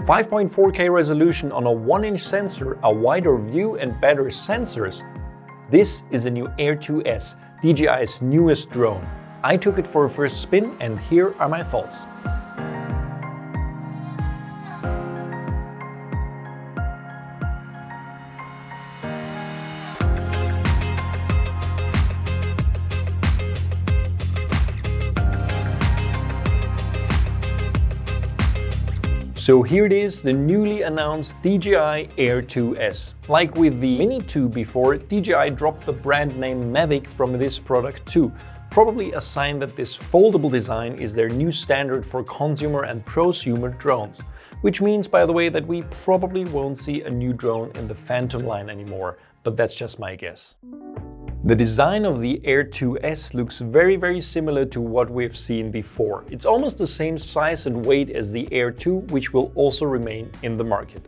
5.4K resolution on a 1-inch sensor, a wider view and better sensors. This is the new Air 2S, DJI's newest drone. I took it for a first spin and here are my thoughts. So here it is, the newly announced DJI Air 2S. Like with the Mini 2 before, DJI dropped the brand name Mavic from this product too. Probably a sign that this foldable design is their new standard for consumer and prosumer drones. Which means, by the way, that we probably won't see a new drone in the Phantom line anymore, but that's just my guess. The design of the Air 2S looks very similar to what we've seen before. It's almost the same size and weight as the Air 2, which will also remain in the market.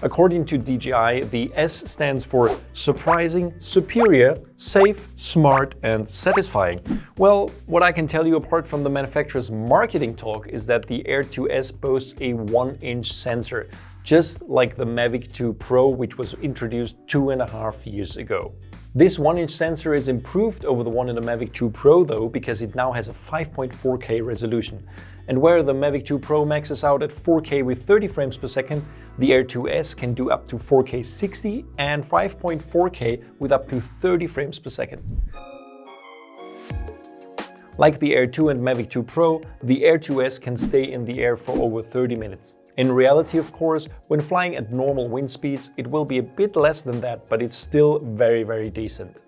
According to DJI, the S stands for surprising, superior, safe, smart and satisfying. Well, what I can tell you apart from the manufacturer's marketing talk is that the Air 2S boasts a 1-inch sensor, just like the Mavic 2 Pro, which was introduced 2.5 years ago. This 1-inch sensor is improved over the one in the Mavic 2 Pro though, because it now has a 5.4K resolution. And where the Mavic 2 Pro maxes out at 4K with 30 frames per second, the Air 2S can do up to 4K 60 and 5.4K with up to 30 frames per second. Like the Air 2 and Mavic 2 Pro, the Air 2S can stay in the air for over 30 minutes. In reality, of course, when flying at normal wind speeds, it will be a bit less than that, but it's still very decent.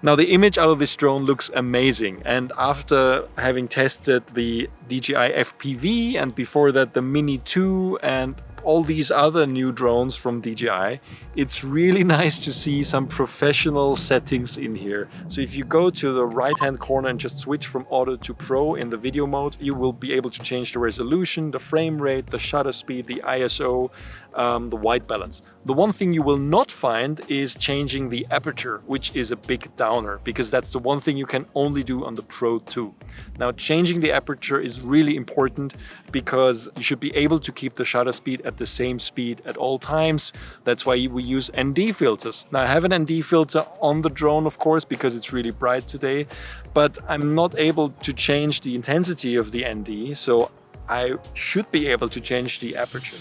Now the image out of this drone looks amazing, and after having tested the DJI FPV and before that the Mini 2 and all these other new drones from DJI, it's really nice to see some professional settings in here. So if you go to the right hand corner and just switch from auto to pro in the video mode, you will be able to change the resolution, the frame rate, the shutter speed, the ISO, the white balance. The one thing you will not find is changing the aperture, which is a big downer, because that's the one thing you can only do on the Pro 2. Now changing the aperture is really important because you should be able to keep the shutter speed at the same speed at all times. That's why we use ND filters. Now I have an ND filter on the drone, of course, because it's really bright today, but I'm not able to change the intensity of the ND, so I should be able to change the aperture.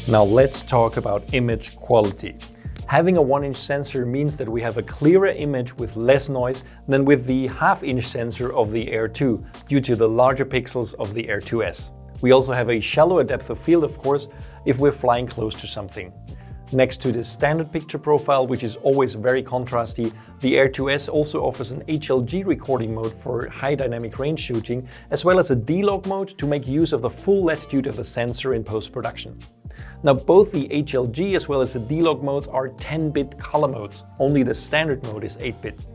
Now let's talk about image quality. Having a 1-inch sensor means that we have a clearer image with less noise than with the half-inch sensor of the Air 2 due to the larger pixels of the Air 2S. We also have a shallower depth of field, of course, if we're flying close to something. Next to the standard picture profile, which is always very contrasty, the Air 2S also offers an HLG recording mode for high dynamic range shooting, as well as a D-Log mode to make use of the full latitude of the sensor in post-production. Now both the HLG as well as the D-Log modes are 10-bit color modes, only the standard mode is 8-bit.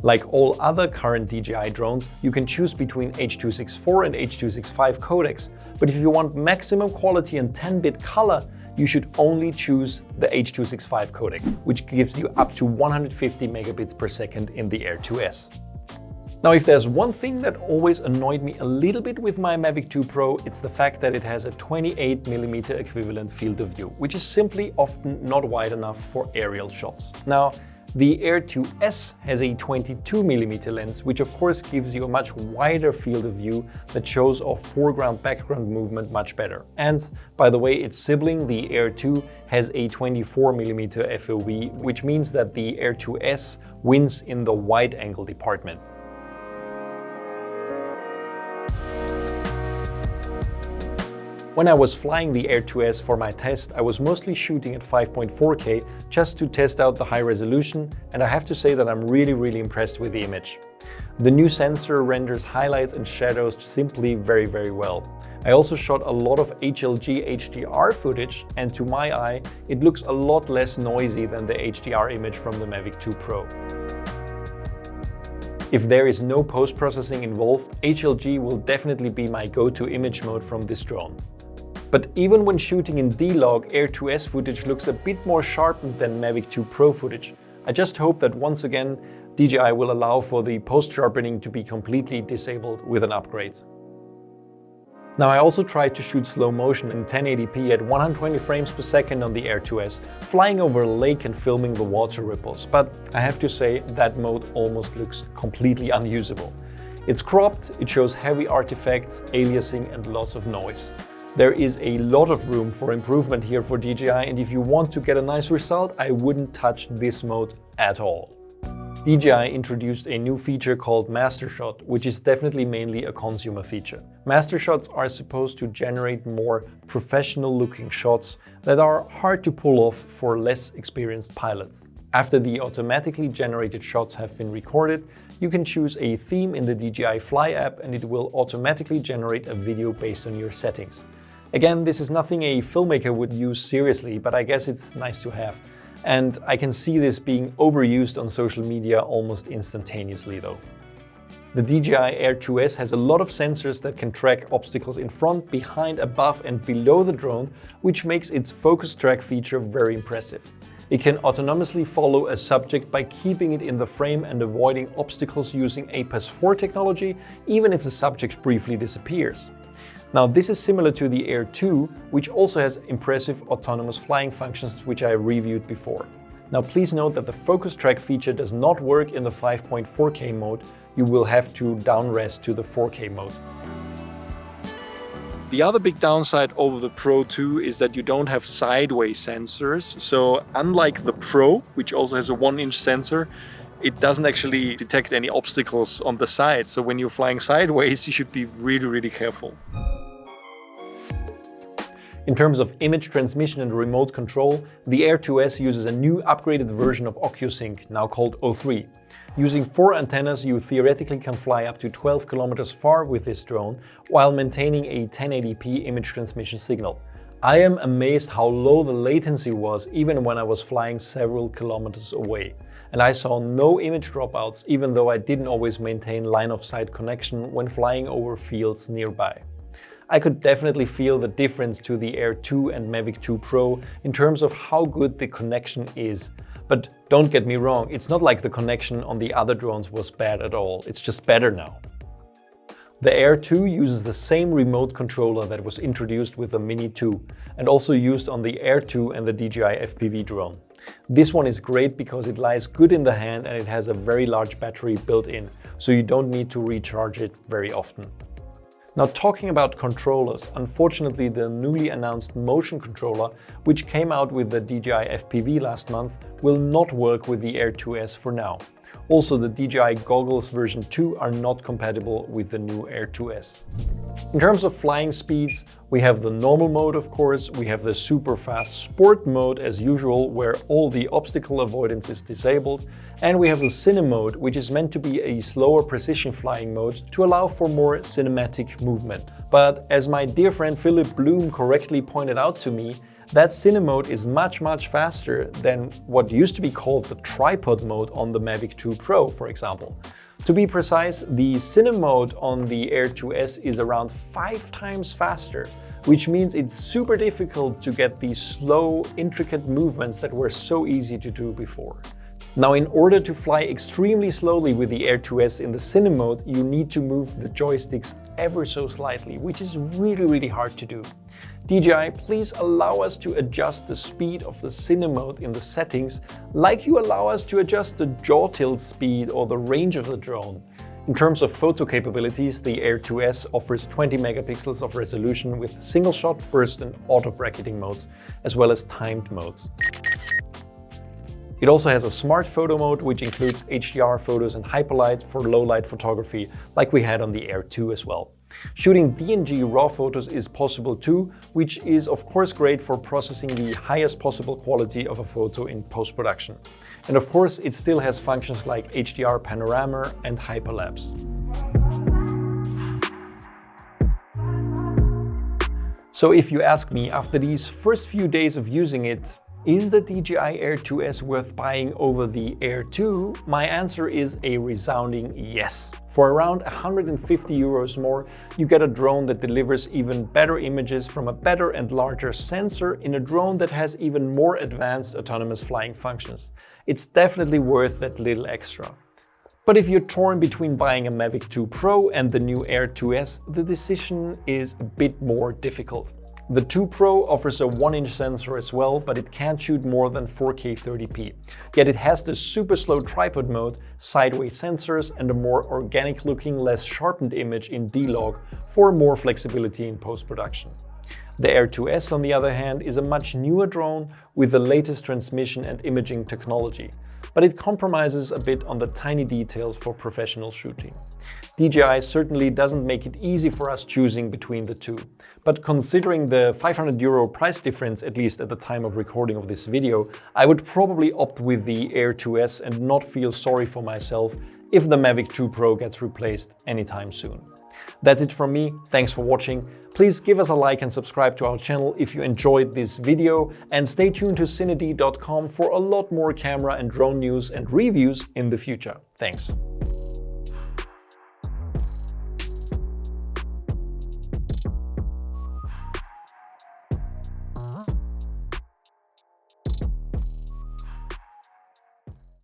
Like all other current DJI drones, you can choose between H.264 and H.265 codecs, but if you want maximum quality and 10-bit color, you should only choose the H.265 codec, which gives you up to 150 megabits per second in the Air 2S. Now, if there's one thing that always annoyed me a little bit with my Mavic 2 Pro, it's the fact that it has a 28mm equivalent field of view, which is simply often not wide enough for aerial shots. Now, the Air 2S has a 22mm lens, which of course gives you a much wider field of view that shows off foreground-background movement much better. And by the way, its sibling, the Air 2, has a 24mm FOV, which means that the Air 2S wins in the wide-angle department. When I was flying the Air 2S for my test, I was mostly shooting at 5.4K just to test out the high resolution, and I have to say that I'm really impressed with the image. The new sensor renders highlights and shadows simply very well. I also shot a lot of HLG HDR footage, and to my eye, it looks a lot less noisy than the HDR image from the Mavic 2 Pro. If there is no post-processing involved, HLG will definitely be my go-to image mode from this drone. But even when shooting in D-Log, Air 2S footage looks a bit more sharpened than Mavic 2 Pro footage. I just hope that once again DJI will allow for the post-sharpening to be completely disabled with an upgrade. Now, I also tried to shoot slow motion in 1080p at 120 frames per second on the Air 2S, flying over a lake and filming the water ripples, but I have to say that mode almost looks completely unusable. It's cropped, it shows heavy artifacts, aliasing and lots of noise. There is a lot of room for improvement here for DJI, and if you want to get a nice result, I wouldn't touch this mode at all. DJI introduced a new feature called Master Shot, which is definitely mainly a consumer feature. Master Shots are supposed to generate more professional-looking shots that are hard to pull off for less experienced pilots. After the automatically generated shots have been recorded, you can choose a theme in the DJI Fly app and it will automatically generate a video based on your settings. Again, this is nothing a filmmaker would use seriously, but I guess it's nice to have. And I can see this being overused on social media almost instantaneously though. The DJI Air 2S has a lot of sensors that can track obstacles in front, behind, above and below the drone, which makes its focus track feature very impressive. It can autonomously follow a subject by keeping it in the frame and avoiding obstacles using APAS 4 technology, even if the subject briefly disappears. Now, this is similar to the Air 2, which also has impressive autonomous flying functions, which I reviewed before. Now, please note that the focus track feature does not work in the 5.4K mode. You will have to downres to the 4K mode. The other big downside over the Pro 2 is that you don't have sideways sensors. So unlike the Pro, which also has a 1-inch sensor, it doesn't actually detect any obstacles on the side. So when you're flying sideways, you should be really careful. In terms of image transmission and remote control, the Air 2S uses a new upgraded version of OcuSync, now called O3. Using 4 antennas, you theoretically can fly up to 12 kilometers far with this drone, while maintaining a 1080p image transmission signal. I am amazed how low the latency was even when I was flying several kilometers away. And I saw no image dropouts, even though I didn't always maintain line-of-sight connection when flying over fields nearby. I could definitely feel the difference to the Air 2 and Mavic 2 Pro in terms of how good the connection is. But don't get me wrong, it's not like the connection on the other drones was bad at all, it's just better now. The Air 2 uses the same remote controller that was introduced with the Mini 2 and also used on the Air 2 and the DJI FPV drone. This one is great because it lies good in the hand and it has a very large battery built in, so you don't need to recharge it very often. Now, talking about controllers, unfortunately the newly announced motion controller, which came out with the DJI FPV last month, will not work with the Air 2S for now. Also, the DJI goggles version 2 are not compatible with the new Air 2S. In terms of flying speeds, we have the normal mode, of course, we have the super fast sport mode as usual, where all the obstacle avoidance is disabled, and we have the Cine mode, which is meant to be a slower precision flying mode to allow for more cinematic movement. But as my dear friend Philip Bloom correctly pointed out to me, that Cine mode is much faster than what used to be called the tripod mode on the Mavic 2 Pro, for example. To be precise, the Cine mode on the Air 2S is around 5 times faster, which means it's super difficult to get these slow, intricate movements that were so easy to do before. Now, in order to fly extremely slowly with the Air 2S in the Cine mode, you need to move the joysticks ever so slightly, which is really hard to do. DJI, please allow us to adjust the speed of the Cine mode in the settings, like you allow us to adjust the jaw tilt speed or the range of the drone. In terms of photo capabilities, the Air 2S offers 20 megapixels of resolution with single shot, burst and auto bracketing modes, as well as timed modes. It also has a smart photo mode, which includes HDR photos and hyperlight for low light photography, like we had on the Air 2 as well. Shooting DNG raw photos is possible too, which is of course great for processing the highest possible quality of a photo in post-production. And of course, it still has functions like HDR panorama and hyperlapse. So if you ask me, after these first few days of using it, is the DJI Air 2S worth buying over the Air 2? My answer is a resounding yes. For around 150 euros more, you get a drone that delivers even better images from a better and larger sensor in a drone that has even more advanced autonomous flying functions. It's definitely worth that little extra. But if you're torn between buying a Mavic 2 Pro and the new Air 2S, the decision is a bit more difficult. The 2 Pro offers a 1-inch sensor as well, but it can't shoot more than 4K 30p. Yet it has the super slow tripod mode, sideways sensors, and a more organic-looking, less sharpened image in D-Log for more flexibility in post-production. The Air 2S, on the other hand, is a much newer drone with the latest transmission and imaging technology, but it compromises a bit on the tiny details for professional shooting. DJI certainly doesn't make it easy for us choosing between the two, but considering the €500 price difference, at least at the time of recording of this video, I would probably opt with the Air 2S and not feel sorry for myself if the Mavic 2 Pro gets replaced anytime soon. That's it from me, thanks for watching. Please give us a like and subscribe to our channel if you enjoyed this video, and stay tuned to CineD.com for a lot more camera and drone news and reviews in the future. Thanks.